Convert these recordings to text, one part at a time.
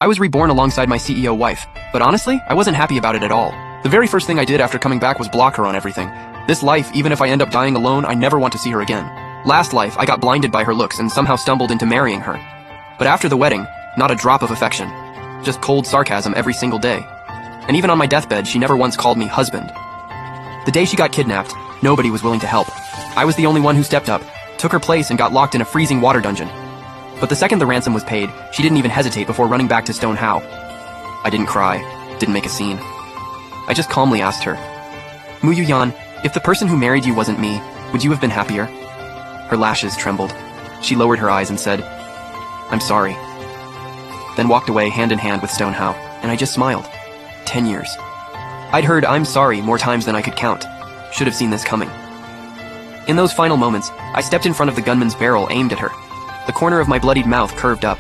I was reborn alongside my CEO wife, but honestly, I wasn't happy about it at all. The very first thing I did after coming back was block her on everything. This life, even if I end up dying alone, I never want to see her again. Last life, I got blinded by her looks and somehow stumbled into marrying her. But after the wedding, not a drop of affection. Just cold sarcasm every single day. And even on my deathbed, she never once called me husband. The day she got kidnapped, nobody was willing to help. I was the only one who stepped up, took her place, and got locked in a freezing water dungeon. But the second the ransom was paid, she didn't even hesitate before running back to Stone How. I didn't cry, didn't make a scene. I just calmly asked her, Mu Yan, if the person who married you wasn't me, would you have been happier? Her lashes trembled. She lowered her eyes and said, I'm sorry. Then walked away hand in hand with Stone How, and I just smiled. 10 years. I'd heard I'm sorry more times than I could count. Should have seen this coming. In those final moments, I stepped in front of the gunman's barrel aimed at her. The corner of my bloodied mouth curved up.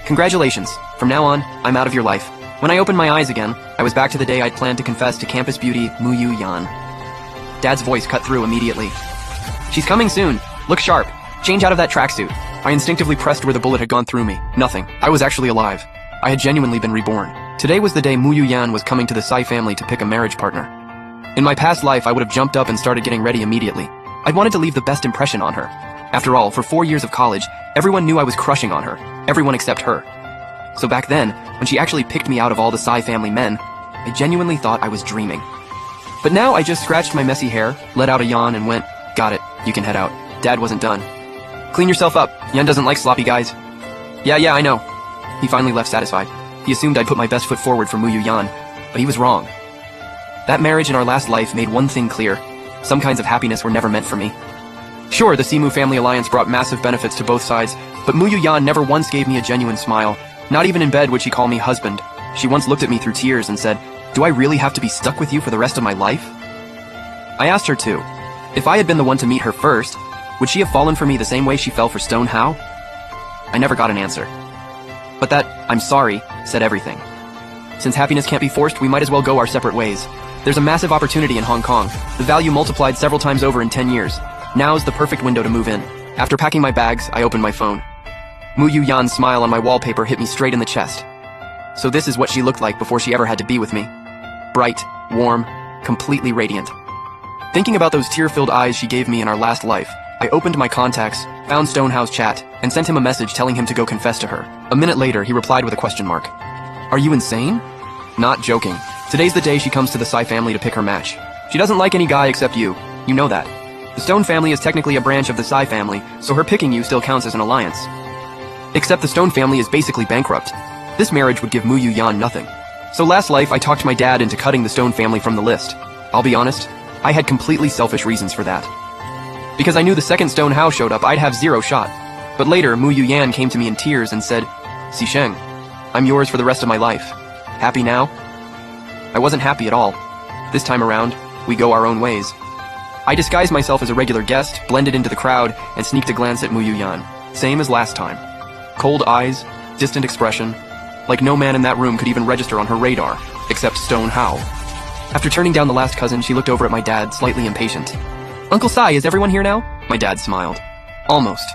Congratulations. From now on, I'm out of your life. When I opened my eyes again, I was back to the day I'd planned to confess to campus beauty Mu Yan. Dad's voice cut through immediately. She's coming soon. Look sharp. Change out of that tracksuit. I instinctively pressed where the bullet had gone through me. Nothing. I was actually alive. I had genuinely been reborn. Today was the day Mu Yan was coming to the Sai family to pick a marriage partner. In my past life, I would have jumped up and started getting ready immediately. I'd wanted to leave the best impression on her. After all, for 4 years of college, everyone knew I was crushing on her. Everyone except her. So back then, when she actually picked me out of all the Sai family men, I genuinely thought I was dreaming. But now I just scratched my messy hair, let out a yawn, and went, got it, you can head out. Dad wasn't done. Clean yourself up. Yan doesn't like sloppy guys. Yeah, I know. He finally left satisfied. He assumed I'd put my best foot forward for Mu Yan, but he was wrong. That marriage in our last life made one thing clear. Some kinds of happiness were never meant for me. Sure, the Simu family alliance brought massive benefits to both sides, but Mu Yan never once gave me a genuine smile. Not even in bed would she call me husband. She once looked at me through tears and said, do I really have to be stuck with you for the rest of my life? I asked her too. If I had been the one to meet her first, would she have fallen for me the same way she fell for Stone How? I never got an answer. But that, I'm sorry, said everything. Since happiness can't be forced, we might as well go our separate ways. There's a massive opportunity in Hong Kong. The value multiplied several times over in 10 years. Now's the perfect window to move in. After packing my bags, I opened my phone. Mu Yan's smile on my wallpaper hit me straight in the chest. So this is what she looked like before she ever had to be with me. Bright, warm, completely radiant. Thinking about those tear-filled eyes she gave me in our last life, I opened my contacts, found Stonehouse chat, and sent him a message telling him to go confess to her. A minute later, he replied with a question mark. Are you insane? Not joking. Today's the day she comes to the Sai family to pick her match. She doesn't like any guy except you. You know that. The Stone family is technically a branch of the Sai family, so her picking you still counts as an alliance. Except the Stone family is basically bankrupt. This marriage would give Mu Yan nothing. So last life, I talked my dad into cutting the Stone family from the list. I'll be honest, I had completely selfish reasons for that. Because I knew the second Stone How showed up, I'd have zero shot. But later, Mu Yan came to me in tears and said, Si Sheng, I'm yours for the rest of my life. Happy now? I wasn't happy at all. This time around, we go our own ways. I disguised myself as a regular guest, blended into the crowd, and sneaked a glance at Mu Yan. Same as last time. Cold eyes, distant expression, like no man in that room could even register on her radar, except Stone How. After turning down the last cousin, she looked over at my dad, slightly impatient. Uncle Sai, is everyone here now? My dad smiled. Almost.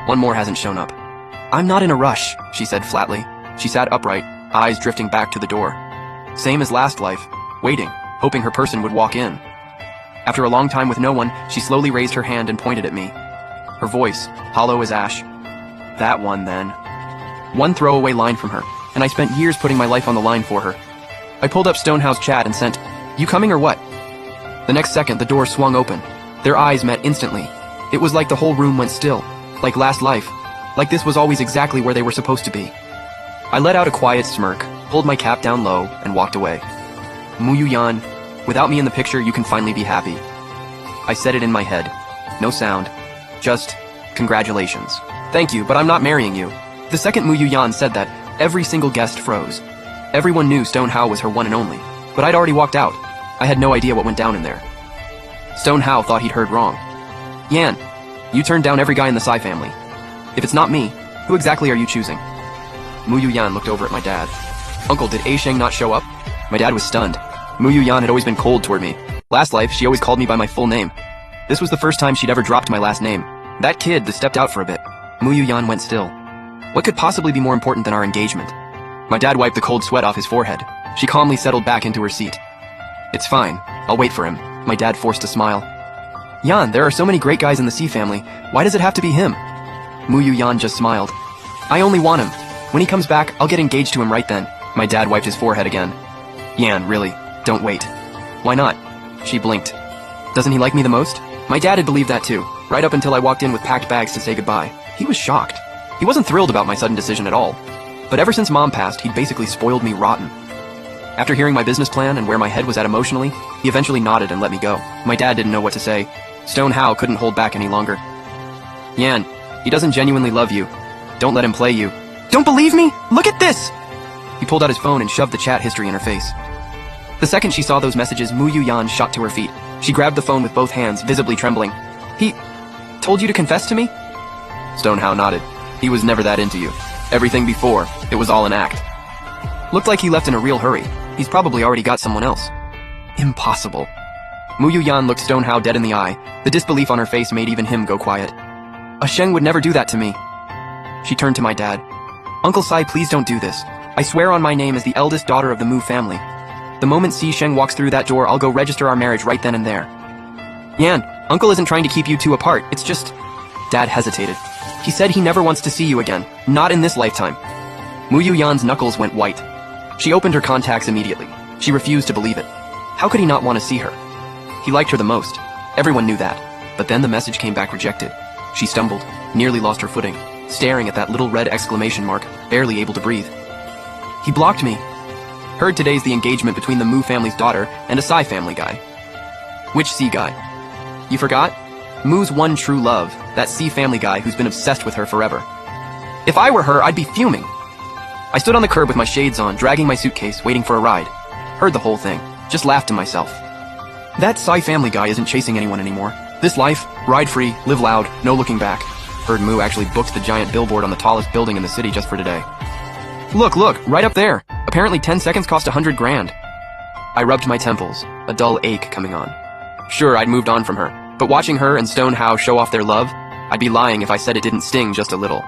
One more hasn't shown up. I'm not in a rush, she said flatly. She sat upright, eyes drifting back to the door. Same as last life, waiting, hoping her person would walk in. After a long time with no one, she slowly raised her hand and pointed at me. Her voice, hollow as ash. That one, then. One throwaway line from her, and I spent years putting my life on the line for her. I pulled up Stonehouse chat and sent, You coming or what? The next second, the door swung open. Their eyes met instantly. It was like the whole room went still, like last life, like this was always exactly where they were supposed to be. I let out a quiet smirk, pulled my cap down low, and walked away. Mu Yan, without me in the picture, you can finally be happy. I said it in my head. No sound. Just, congratulations. Thank you, but I'm not marrying you. The second Mu Yan said that, every single guest froze. Everyone knew Stone How was her one and only, but I'd already walked out. I had no idea what went down in there. Stone How thought he'd heard wrong. Yan, you turned down every guy in the Sai family. If it's not me, who exactly are you choosing? Mu Yan looked over at my dad. Uncle, did A Sheng not show up? My dad was stunned. Mu Yan had always been cold toward me. Last life, she always called me by my full name. This was the first time she'd ever dropped my last name. That kid that stepped out for a bit. Mu Yan went still. What could possibly be more important than our engagement? My dad wiped the cold sweat off his forehead. She calmly settled back into her seat. It's fine. I'll wait for him. My dad forced a smile. Yan, there are so many great guys in the C family. Why does it have to be him? Muyu Yan just smiled. I only want him. When he comes back, I'll get engaged to him right then. My dad wiped his forehead again. Yan, really, don't wait. Why not? She blinked. Doesn't he like me the most? My dad had believed that too, right up until I walked in with packed bags to say goodbye. He was shocked. He wasn't thrilled about my sudden decision at all. But ever since Mom passed, he'd basically spoiled me rotten. After hearing my business plan and where my head was at emotionally, he eventually nodded and let me go. My dad didn't know what to say. Stone Hao couldn't hold back any longer. Yan, he doesn't genuinely love you. Don't let him play you. Don't believe me? Look at this! He pulled out his phone and shoved the chat history in her face. The second she saw those messages, Muyu Yan shot to her feet. She grabbed the phone with both hands, visibly trembling. He told you to confess to me? Stone Hao nodded. He was never that into you. Everything before, it was all an act. Looked like he left in a real hurry. He's probably already got someone else. Impossible. Muyu Yan looked Stone Hao dead in the eye. The disbelief on her face made even him go quiet. A Sheng would never do that to me. She turned to my dad. Uncle Sai, please don't do this. I swear on my name as the eldest daughter of the Mu family. The moment Si Sheng walks through that door, I'll go register our marriage right then and there. Yan, Uncle isn't trying to keep you two apart. It's just... Dad hesitated. He said he never wants to see you again. Not in this lifetime. Muyu Yan's knuckles went white. She opened her contacts immediately. She refused to believe it. How could he not want to see her? He liked her the most. Everyone knew that. But then the message came back rejected. She stumbled, nearly lost her footing, staring at that little red exclamation mark, barely able to breathe. He blocked me. Heard today's the engagement between the Mu family's daughter and a Sai family guy. Which C guy? You forgot? Mu's one true love, that C family guy who's been obsessed with her forever. If I were her, I'd be fuming. I stood on the curb with my shades on, dragging my suitcase, waiting for a ride. Heard the whole thing. Just laughed to myself. That Sai family guy isn't chasing anyone anymore. This life, ride free, live loud, no looking back. Heard Mu actually booked the giant billboard on the tallest building in the city just for today. Look, right up there. Apparently 10 seconds cost 100 grand. I rubbed my temples, a dull ache coming on. Sure, I'd moved on from her, but watching her and Stone Hao show off their love, I'd be lying if I said it didn't sting just a little.